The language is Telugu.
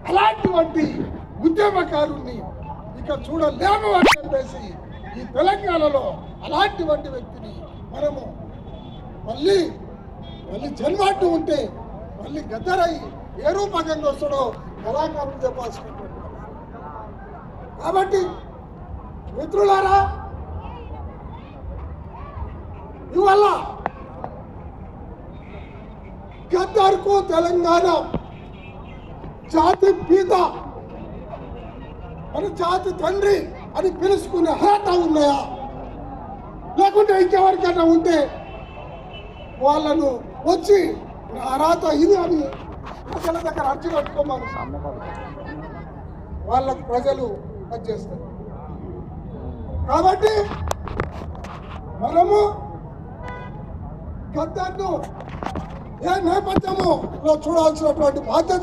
అలాంటి ఉద్యమకారుల్ని ఇక చూడలేము అని చెప్పేసి ఈ తెలంగాణలో అలాంటి వ్యక్తిని మనము మళ్ళీ జన్మాటు ఉంటే మళ్ళీ గద్దరై ఏ రూపకంగా వస్తాడో కళాకారులు చెప్పాల్సిన. కాబట్టి మిత్రులారా, ఇవాళ గద్దర్కు తెలంగాణ జాతి పీత, మన జాతి తండ్రి అని పిలుచుకునే అర్హత ఉన్నాయా, లేకుంటే ఇంకెవరికైనా ఉంటే వాళ్ళను వచ్చి అర్హత ఇది అని ప్రజల దగ్గర అర్జీ కట్టుకోమని వాళ్ళకు ప్రజలు చేస్తారు. కాబట్టి మనము గద్దర్ను ఏ నేపథ్యములో చూడాల్సినటువంటి బాధ్యత